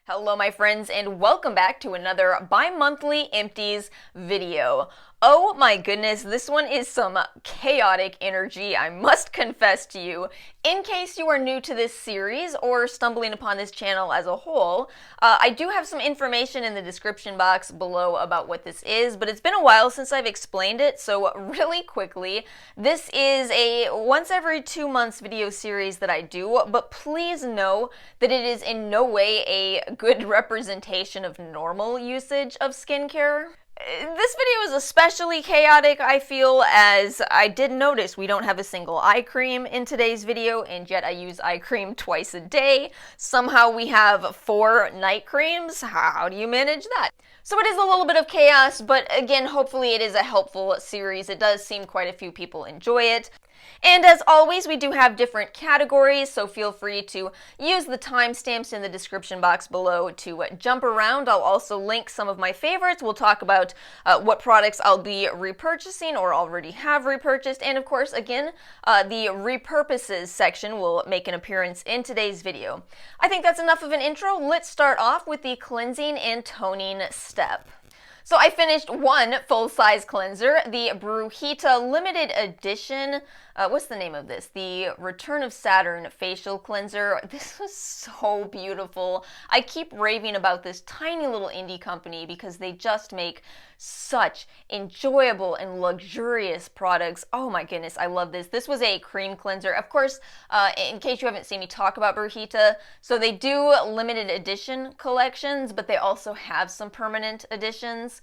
Hello my friends and welcome back to another bi-monthly empties video. Oh my goodness, this one is some chaotic energy, I must confess to you. In case you are new to this series or stumbling upon this channel as a whole, I do have some information in the description box below about what this is, but it's been a while since I've explained it, so really quickly, this is a once every 2 months video series that I do, but please know that it is in no way a good representation of normal usage of skincare. This video is especially chaotic, I feel, as I did notice we don't have a single eye cream in today's video, and yet I use eye cream twice a day. Somehow we have 4 night creams. How do you manage that? So it is a little bit of chaos, but again, hopefully it is a helpful series. It does seem quite a few people enjoy it. And as always, we do have different categories, so feel free to use the timestamps in the description box below to jump around. I'll also link some of my favorites. We'll talk about what products I'll be repurchasing or already have repurchased. And of course, again, the Repurposes section will make an appearance in today's video. I think that's enough of an intro. Let's start off with the cleansing and toning step. So I finished one full-size cleanser, the Brujita limited edition, what's the name of this? The Return of Saturn facial cleanser. This was so beautiful. I keep raving about this tiny little indie company because they just make such enjoyable and luxurious products. Oh my goodness, I love this. This was a cream cleanser. Of course, in case you haven't seen me talk about Brujita, so they do limited edition collections, but they also have some permanent editions.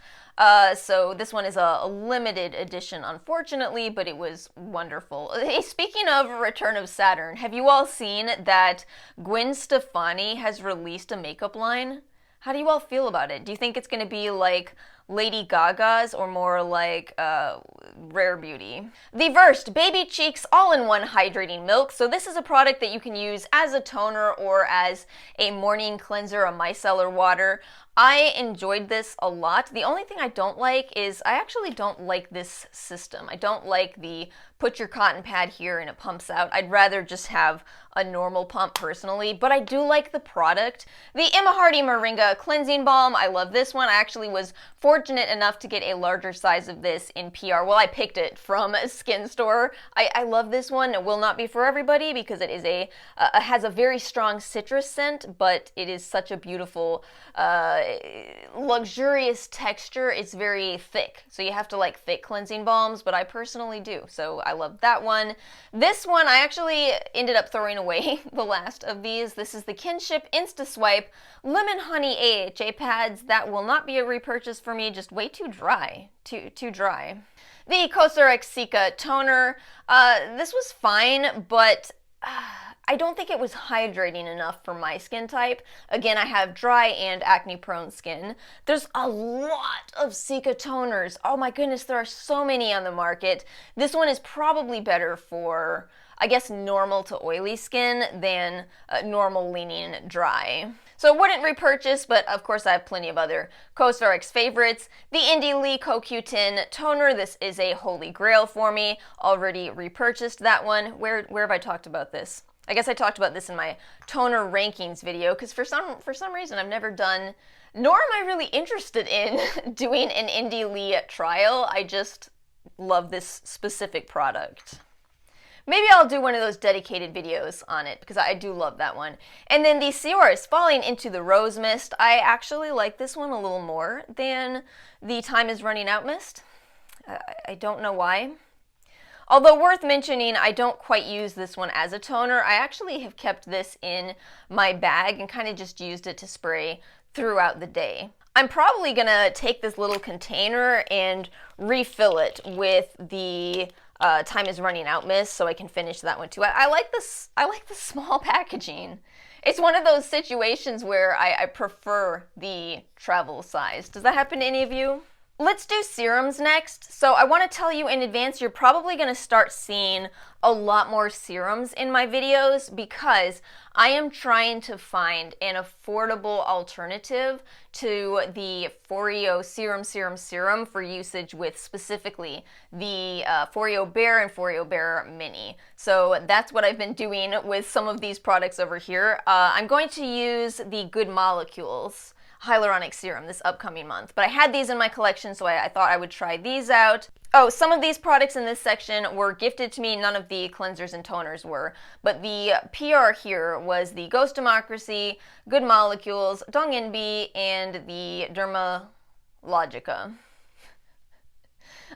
So this one is a limited edition, unfortunately, but it was wonderful. Hey, speaking of Return of Saturn, have you all seen that Gwen Stefani has released a makeup line? How do you all feel about it? Do you think it's going to be like Lady Gaga's or more like Rare Beauty? The Versed Baby Cheeks All-in-One Hydrating Milk. So this is a product that you can use as a toner or as a morning cleanser, a micellar water. I enjoyed this a lot. The only thing I don't like is I actually don't like this system. I don't like the put your cotton pad here and it pumps out. I'd rather just have a normal pump personally, but I do like the product. The Emma Hardy Moringa Cleansing Balm. I love this one. I actually was fortunate enough to get a larger size of this in PR. Well, I picked it from a skin store. I love this one. It will not be for everybody because it is has a very strong citrus scent, but it is such a beautiful, luxurious texture. It's very thick, so you have to like thick cleansing balms, but I personally do, so I love that one. This one I actually ended up throwing away the last of these. This is the Kinship Insta Swipe Lemon Honey AHA pads. That will not be a repurchase for me, just way too dry. Too dry. The Cosrx Cica toner. This was fine, but I don't think it was hydrating enough for my skin type. Again, I have dry and acne-prone skin. There's a lot of Cica toners. Oh my goodness, there are so many on the market. This one is probably better for, I guess, normal to oily skin than normal leaning dry. So I wouldn't repurchase, but of course I have plenty of other Cosrx favorites. The Indie Lee CoQ10 toner. This is a holy grail for me. Already repurchased that one. Where have I talked about this? I guess I talked about this in my toner rankings video because for some reason I've never done, nor am I really interested in doing an Indie Lee trial. I just love this specific product. Maybe I'll do one of those dedicated videos on it because I do love that one. And then the Seoris Falling into the Rose Mist. I actually like this one a little more than the Time is Running Out Mist. I don't know why. Although worth mentioning, I don't quite use this one as a toner. I actually have kept this in my bag and kind of just used it to spray throughout the day. I'm probably gonna take this little container and refill it with the Time is Running Out mist so I can finish that one too. I like this. I like the small packaging. It's one of those situations where I prefer the travel size. Does that happen to any of you? Let's do serums next. So I want to tell you in advance, you're probably going to start seeing a lot more serums in my videos because I am trying to find an affordable alternative to the Foreo serum for usage with specifically the Foreo Bare and Foreo Bare Mini. So that's what I've been doing with some of these products over here. I'm going to use the Good Molecules hyaluronic serum this upcoming month, but I had these in my collection, so I thought I would try these out. Oh, some of these products in this section were gifted to me. None of the cleansers and toners were, but the PR here was the Ghost Democracy, Good Molecules, Donginbi, and the Dermalogica.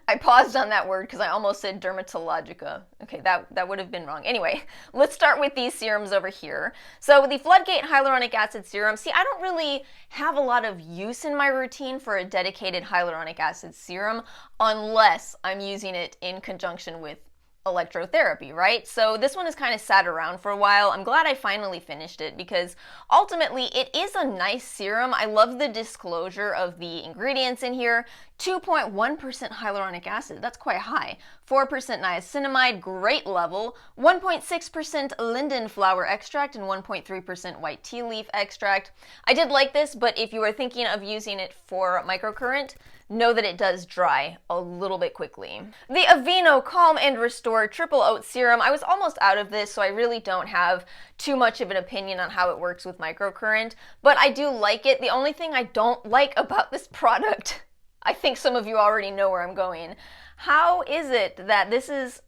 I paused on that word because I almost said dermatologica. Okay, that would have been wrong. Anyway, let's start with these serums over here. So the Floodgate Hyaluronic Acid Serum. See, I don't really have a lot of use in my routine for a dedicated hyaluronic acid serum unless I'm using it in conjunction with electrotherapy, right? So this one has kind of sat around for a while. I'm glad I finally finished it because ultimately it is a nice serum. I love the disclosure of the ingredients in here. 2.1% hyaluronic acid, that's quite high. 4% niacinamide, great level. 1.6% linden flower extract and 1.3% white tea leaf extract. I did like this, but if you are thinking of using it for microcurrent, know that it does dry a little bit quickly. The Aveeno Calm and Restore Triple Oat Serum. I was almost out of this, so I really don't have too much of an opinion on how it works with microcurrent, but I do like it. The only thing I don't like about this product, I think some of you already know where I'm going. How is it that this is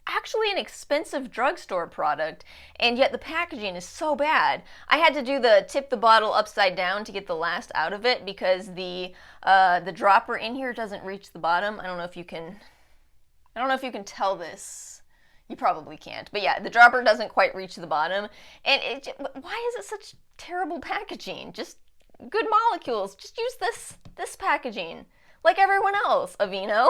actually an expensive drugstore product, and yet the packaging is so bad? I had to do the tip the bottle upside down to get the last out of it because the dropper in here doesn't reach the bottom. I don't know if you can tell this. You probably can't. But yeah, the dropper doesn't quite reach the bottom. And why is it such terrible packaging? Just Good Molecules. Just use this packaging like everyone else, Aveeno.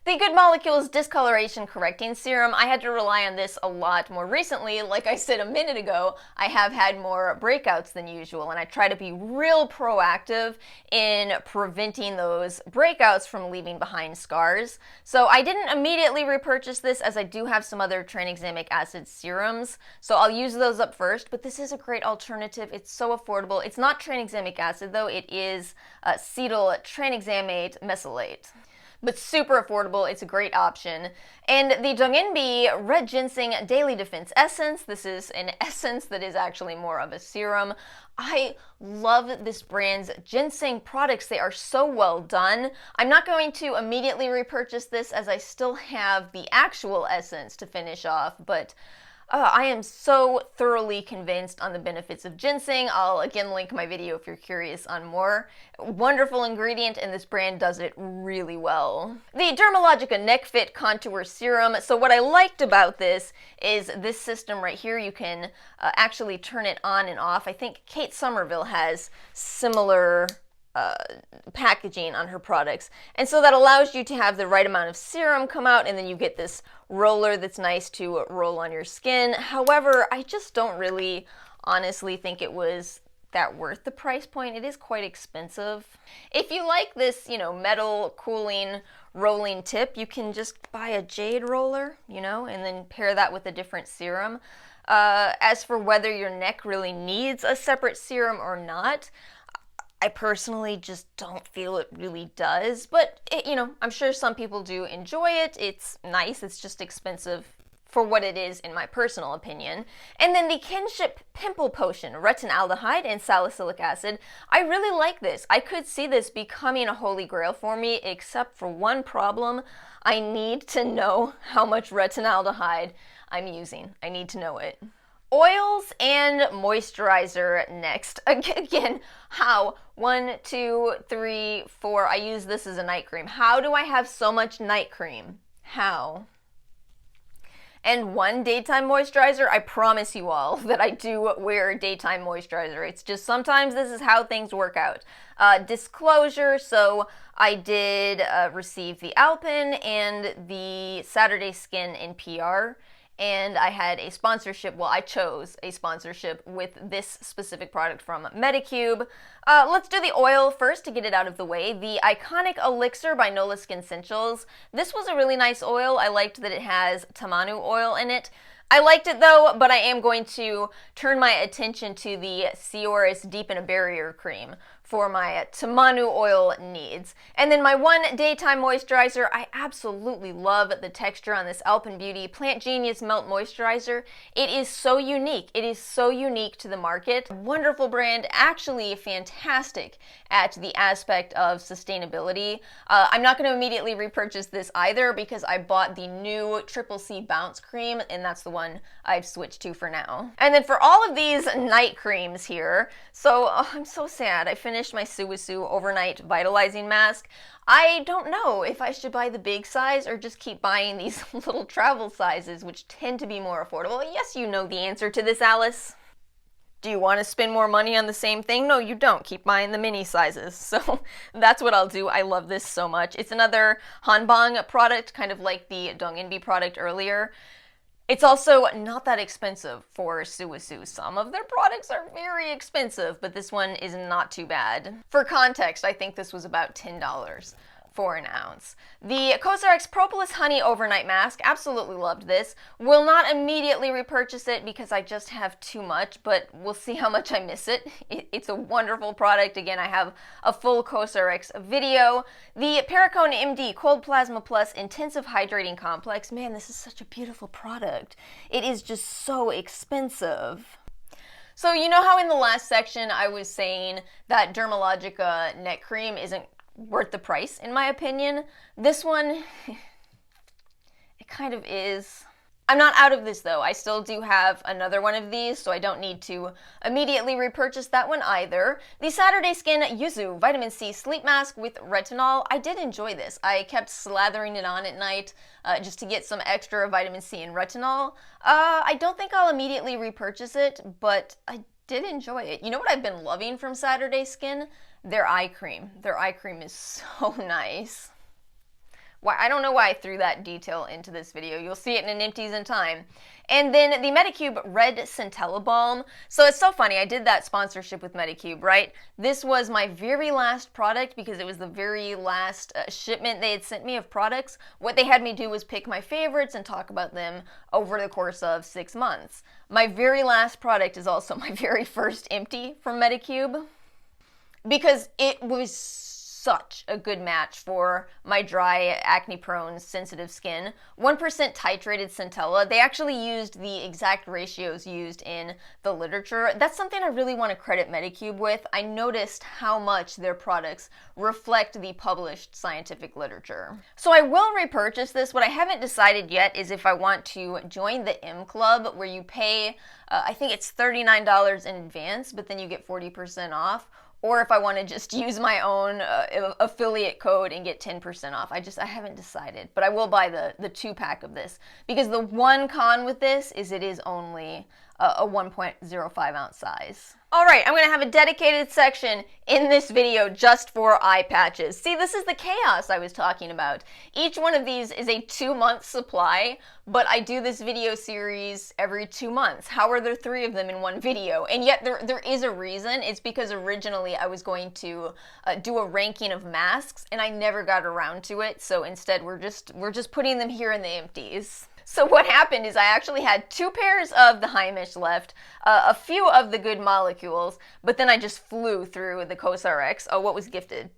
The Good Molecules Discoloration Correcting Serum, I had to rely on this a lot more recently. Like I said a minute ago, I have had more breakouts than usual, and I try to be real proactive in preventing those breakouts from leaving behind scars. So I didn't immediately repurchase this as I do have some other tranexamic acid serums, so I'll use those up first, but this is a great alternative. It's so affordable. It's not tranexamic acid though, it is cetyl tranexamate mesylate. But super affordable. It's a great option. And the Donginbi Red Ginseng Daily Defense Essence. This is an essence that is actually more of a serum. I love this brand's ginseng products. They are so well done. I'm not going to immediately repurchase this as I still have the actual essence to finish off, but I am so thoroughly convinced on the benefits of ginseng. I'll again link my video if you're curious on more. Wonderful ingredient, and this brand does it really well. The Dermalogica Neck Fit Contour Serum. So what I liked about this is this system right here. You can actually turn it on and off. I think Kate Somerville has similar packaging on her products, and so that allows you to have the right amount of serum come out, and then you get this roller that's nice to roll on your skin. However, I just don't really honestly think it was that worth the price point. It is quite expensive. If you like this, metal cooling rolling tip, you can just buy a jade roller, and then pair that with a different serum. As for whether your neck really needs a separate serum or not, I personally just don't feel it really does, but I'm sure some people do enjoy it. It's nice. It's just expensive for what it is, in my personal opinion. And then the Kinship Pimple Potion, retinaldehyde and salicylic acid. I really like this. I could see this becoming a holy grail for me, except for one problem. I need to know how much retinaldehyde I'm using. I need to know it. Oils and moisturizer next. Again, how? 1, 2, 3, 4. I use this as a night cream. How do I have so much night cream? How? And one daytime moisturizer. I promise you all that I do wear daytime moisturizer. It's just sometimes this is how things work out. Disclosure, so I did receive the Alpen and the Saturday Skin in PR. and I had a sponsorship, well, I chose a sponsorship with this specific product from Medicube. Let's do the oil first to get it out of the way. The Iconic Elixir by Nola Skin Essentials. This was a really nice oil. I liked that it has tamanu oil in it. I liked it though, but I am going to turn my attention to the Seoris Deepen a Barrier Cream for my tamanu oil needs. And then my one daytime moisturizer, I absolutely love the texture on this Alpen Beauty Plant Genius Melt Moisturizer. It is so unique. It is so unique to the market. Wonderful brand, actually fantastic at the aspect of sustainability. I'm not going to immediately repurchase this either because I bought the new Triple C Bounce Cream, and that's the one I've switched to for now. And then for all of these night creams here, so I'm so sad. I finished my Suwasu Overnight Vitalizing Mask. I don't know if I should buy the big size or just keep buying these little travel sizes, which tend to be more affordable. Yes, you know the answer to this, Alice. Do you want to spend more money on the same thing? No, you don't. Keep buying the mini sizes. So that's what I'll do. I love this so much. It's another Hanbang product, kind of like the Donginbi product earlier. It's also not that expensive for Suwasu. Some of their products are very expensive, but this one is not too bad. For context, I think this was about $10 for an ounce. The COSRX Propolis Honey Overnight Mask, absolutely loved this. Will not immediately repurchase it because I just have too much, but we'll see how much I miss it. It's a wonderful product. Again, I have a full COSRX video. The Perricone MD Cold Plasma Plus Intensive Hydrating Complex. Man, this is such a beautiful product. It is just so expensive. So you know how in the last section I was saying that Dermalogica neck cream isn't worth the price, in my opinion? This one, it kind of is. I'm not out of this though. I still do have another one of these, so I don't need to immediately repurchase that one either. The Saturday Skin Yuzu Vitamin C Sleep Mask with Retinol. I did enjoy this. I kept slathering it on at night just to get some extra vitamin C and retinol. I don't think I'll immediately repurchase it, but I did enjoy it. You know what I've been loving from Saturday Skin? Their eye cream. Their eye cream is so nice. Why, I don't know why I threw that detail into this video. You'll see it in an empties in time. And then the Medicube Red Centella Balm. So it's so funny, I did that sponsorship with Medicube, right? This was my very last product because it was the very last shipment they had sent me of products. What they had me do was pick my favorites and talk about them over the course of 6 months. My very last product is also my very first empty from Medicube, because it was such a good match for my dry, acne-prone, sensitive skin. 1% titrated centella. They actually used the exact ratios used in the literature. That's something I really want to credit Medicube with. I noticed how much their products reflect the published scientific literature. So I will repurchase this. What I haven't decided yet is if I want to join the M Club, where you pay, I think it's $39 in advance, but then you get 40% off. Or if I want to just use my own affiliate code and get 10% off. I haven't decided, but I will buy the 2-pack of this, because the one con with this is it is only a 1.05 ounce size. Alright, I'm going to have a dedicated section in this video just for eye patches. See, this is the chaos I was talking about. Each one of these is a 2-month supply, but I do this video series every 2 months. How are there 3 of them in one video? And yet there is a reason. It's because originally I was going to do a ranking of masks, and I never got around to it, so instead we're just putting them here in the empties. So what happened is I actually had 2 pairs of the Heimish left, a few of the Good Molecules, but then I just flew through the COSRX. Oh, what was gifted?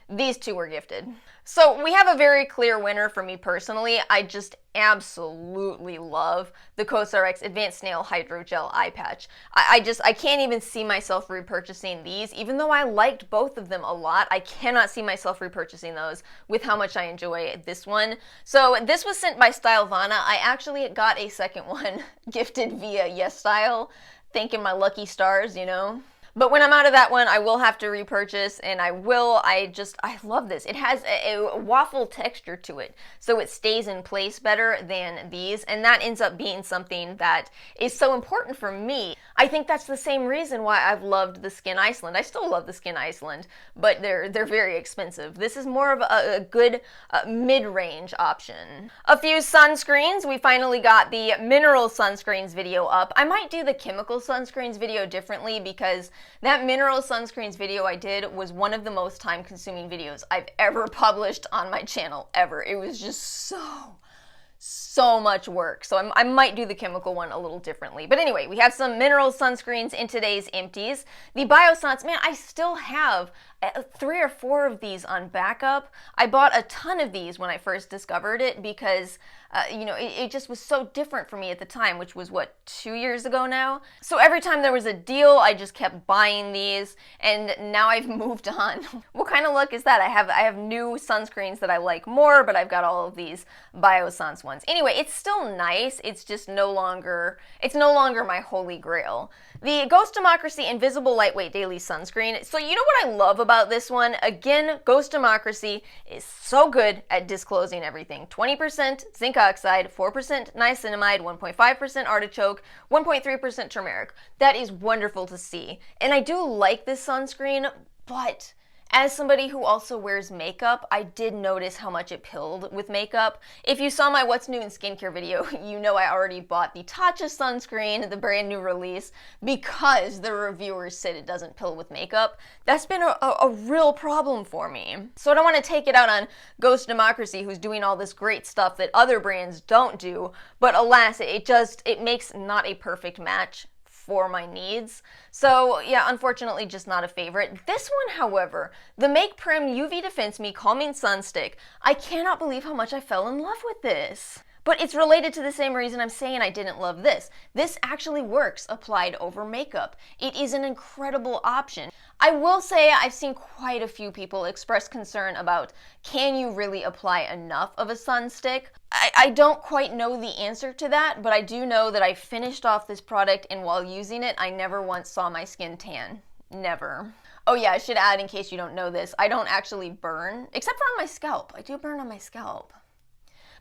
These 2 were gifted. So we have a very clear winner for me personally. I just absolutely love the COSRX Advanced Nail Hydrogel Eye Patch. I can't even see myself repurchasing these. Even though I liked both of them a lot, I cannot see myself repurchasing those with how much I enjoy this one. So this was sent by Stylevana. I actually got a second one gifted via Yesstyle. Thanking my lucky stars, you know. But when I'm out of that one, I will have to repurchase, and I love this. It has a waffle texture to it, so it stays in place better than these, and that ends up being something that is so important for me. I think that's the same reason why I've loved the Skin Iceland. I still love the Skin Iceland, but they're very expensive. This is more of a good mid-range option. A few sunscreens. We finally got the mineral sunscreens video up. I might do the chemical sunscreens video differently because that mineral sunscreens video I did was one of the most time-consuming videos I've ever published on my channel, ever. It was just so much work. So I might do the chemical one a little differently. But anyway, we have some mineral sunscreens in today's empties. The Biossance, man, I still have 3 or 4 of these on backup. I bought a ton of these when I first discovered it because, it just was so different for me at the time, which was, 2 years ago now? So every time there was a deal, I just kept buying these, and now I've moved on. What kind of luck is that? I have new sunscreens that I like more, but I've got all of these Biossance ones. Anyway, it's still nice. It's just no longer my holy grail. The Ghost Democracy Invisible Lightweight Daily Sunscreen. So you know what I love about this one? Again, Ghost Democracy is so good at disclosing everything. 20% zinc oxide, 4% niacinamide, 1.5% artichoke, 1.3% turmeric. That is wonderful to see. And I do like this sunscreen, but as somebody who also wears makeup, I did notice how much it pilled with makeup. If you saw my What's New in Skincare video, you know I already bought the Tatcha sunscreen, the brand new release, because the reviewers said it doesn't pill with makeup. That's been a real problem for me. So I don't want to take it out on Ghost Democracy, who's doing all this great stuff that other brands don't do, but alas, it makes not a perfect match for my needs. So yeah, unfortunately just not a favorite. This one, however, the Make Prim UV Defense Me Calming Sun Stick. I cannot believe how much I fell in love with this. But it's related to the same reason I'm saying I didn't love this. This actually works applied over makeup. It is an incredible option. I will say I've seen quite a few people express concern about, can you really apply enough of a sun stick? I don't quite know the answer to that, but I do know that I finished off this product, and while using it, I never once saw my skin tan. Never. Oh yeah, I should add, in case you don't know this, I don't actually burn, except for on my scalp. I do burn on my scalp.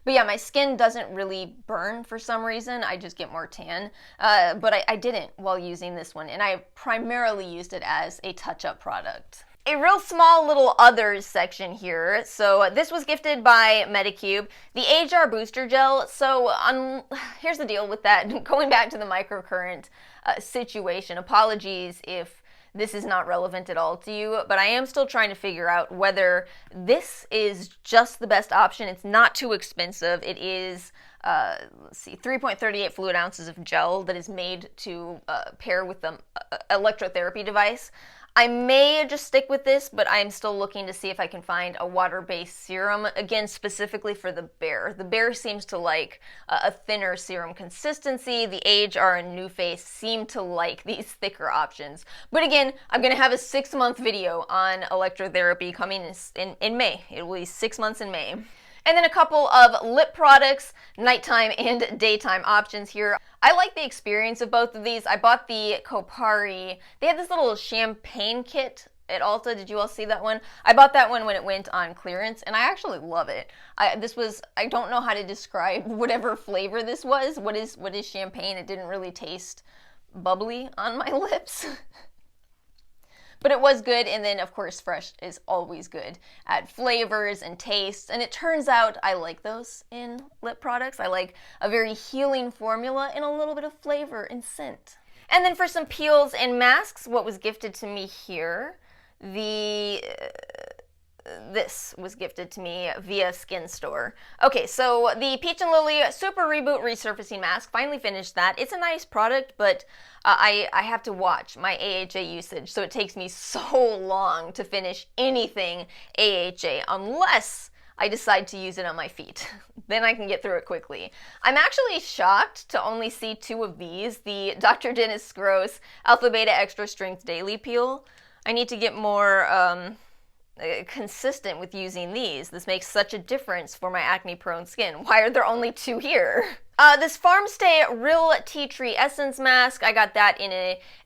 But yeah, my skin doesn't really burn for some reason. I just get more tan. But I didn't while using this one, and I primarily used it as a touch-up product. A real small little others section here. So this was gifted by Medicube. The HR Booster Gel. So here's the deal with that. Going back to the microcurrent situation, apologies if this is not relevant at all to you, but I am still trying to figure out whether this is just the best option. It's not too expensive. It is, 3.38 fluid ounces of gel that is made to pair with the electrotherapy device. I may just stick with this, but I'm still looking to see if I can find a water-based serum, again, specifically for the Bare. The Bare seems to like a thinner serum consistency. The Age R and New Face seem to like these thicker options. But again, I'm going to have a 6-month video on electrotherapy coming in May. It will be 6 months in May. And then a couple of lip products, nighttime and daytime options here. I like the experience of both of these. I bought the Kopari. They had this little champagne kit at Ulta. Did you all see that one? I bought that one when it went on clearance, and I actually love it. I don't know how to describe whatever flavor this was. What is champagne? It didn't really taste bubbly on my lips. But it was good, and then, of course, fresh is always good at flavors and tastes, and it turns out I like those in lip products. I like a very healing formula and a little bit of flavor and scent. And then for some peels and masks, what was gifted to me here, this was gifted to me via Skin Store. Okay, so the Peach and Lily Super Reboot Resurfacing Mask, finally finished that. It's a nice product, but I have to watch my AHA usage, so it takes me so long to finish anything AHA, unless I decide to use it on my feet. Then I can get through it quickly. I'm actually shocked to only see 2 of these, the Dr. Dennis Gross Alpha Beta Extra Strength Daily Peel. I need to get more consistent with using these. This makes such a difference for my acne-prone skin. Why are there only 2 here? This Farmstay Real Tea Tree Essence Mask, I got that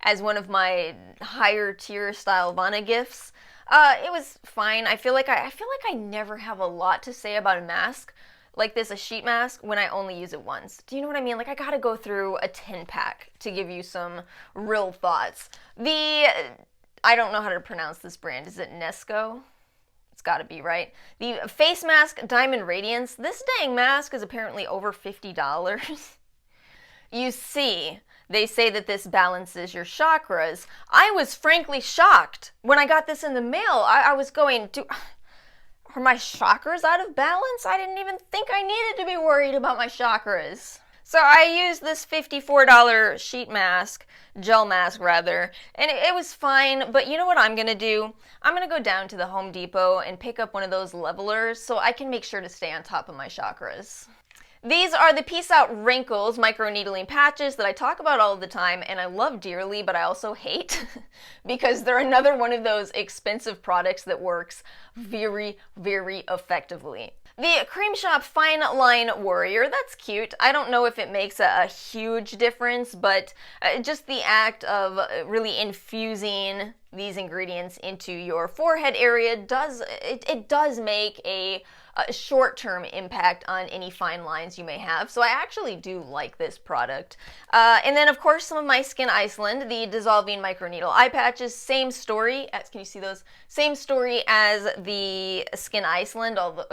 as one of my higher tier style Vana gifts. It was fine. I feel like I never have a lot to say about a mask like this, a sheet mask, when I only use it once. Do you know what I mean? Like, I gotta go through a 10-pack to give you some real thoughts. I don't know how to pronounce this brand. Is it Nesco? It's gotta be, right? The face mask Diamond Radiance. This dang mask is apparently over $50. You see, they say that this balances your chakras. I was frankly shocked when I got this in the mail. I was going, are my chakras out of balance? I didn't even think I needed to be worried about my chakras. So I used this $54 sheet mask, gel mask rather, and it was fine, but you know what I'm gonna do? I'm gonna go down to the Home Depot and pick up one of those levelers so I can make sure to stay on top of my chakras. These are the Peace Out Wrinkles microneedling patches that I talk about all the time and I love dearly, but I also hate because they're another one of those expensive products that works very, very effectively. The Cream Shop Fine Line Warrior, that's cute. I don't know if it makes a huge difference, but just the act of really infusing these ingredients into your forehead area does make a short-term impact on any fine lines you may have. So I actually do like this product. And then of course some of my Skin Iceland, the dissolving microneedle eye patches, same story. Can you see those? Same story as the Skin Iceland, although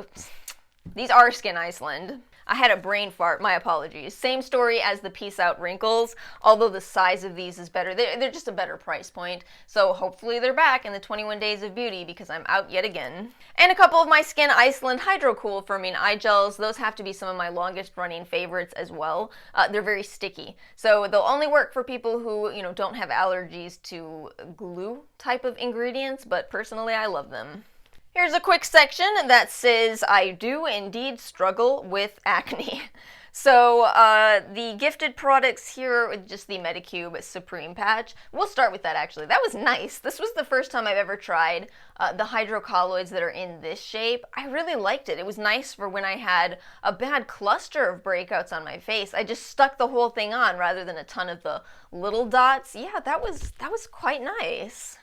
these are Skin Iceland. I had a brain fart, my apologies. Same story as the Peace Out Wrinkles, although the size of these is better. They're just a better price point, so hopefully they're back in the 21 Days of Beauty because I'm out yet again. And a couple of my Skin Iceland Hydro Cool Firming Eye Gels. Those have to be some of my longest running favorites as well. They're very sticky, so they'll only work for people who, don't have allergies to glue type of ingredients, but personally I love them. Here's a quick section that says I do indeed struggle with acne. So the gifted products here, just the Medicube Supreme patch. We'll start with that actually. That was nice. This was the first time I've ever tried the hydrocolloids that are in this shape. I really liked it. It was nice for when I had a bad cluster of breakouts on my face. I just stuck the whole thing on rather than a ton of the little dots. Yeah, that was quite nice.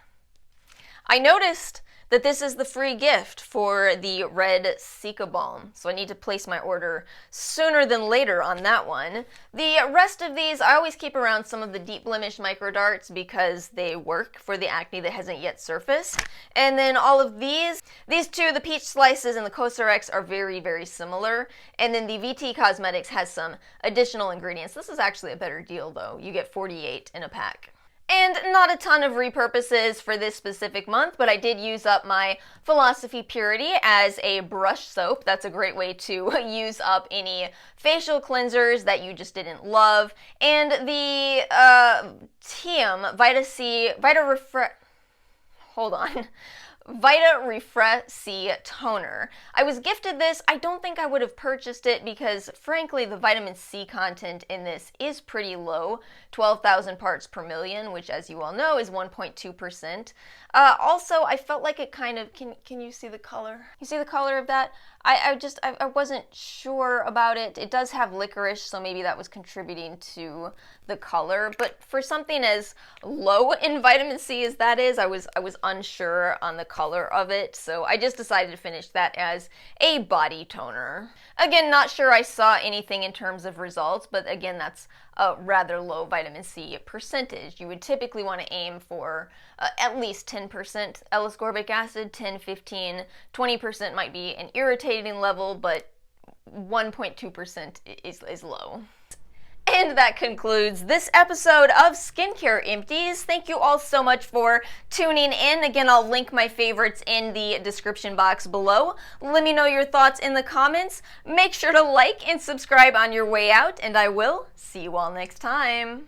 I noticed that this is the free gift for the red Cica Balm, so I need to place my order sooner than later on that one. The rest of these, I always keep around some of the deep blemish micro darts because they work for the acne that hasn't yet surfaced. And then all of these two, the Peach Slices and the Cosrx, are very, very similar. And then the VT Cosmetics has some additional ingredients. This is actually a better deal though. You get 48 in a pack. And not a ton of repurposes for this specific month, but I did use up my Philosophy Purity as a brush soap. That's a great way to use up any facial cleansers that you just didn't love. And the Vita Refresh C toner. I was gifted this. I don't think I would have purchased it because frankly the vitamin C content in this is pretty low, 12,000 parts per million, which as you all know is 1.2%. Also, I felt like it kind of, can you see the color? You see the color of that? I wasn't sure about it. It does have licorice, so maybe that was contributing to the color, but for something as low in vitamin C as that is, I was unsure on the color of it, so I just decided to finish that as a body toner. Again, not sure I saw anything in terms of results, but again, that's a rather low vitamin C percentage. You would typically want to aim for at least 10% L-ascorbic acid, 10, 15, 20% might be an irritating level, but 1.2% is low. And that concludes this episode of Skincare Empties. Thank you all so much for tuning in. Again, I'll link my favorites in the description box below. Let me know your thoughts in the comments. Make sure to like and subscribe on your way out, and I will see you all next time.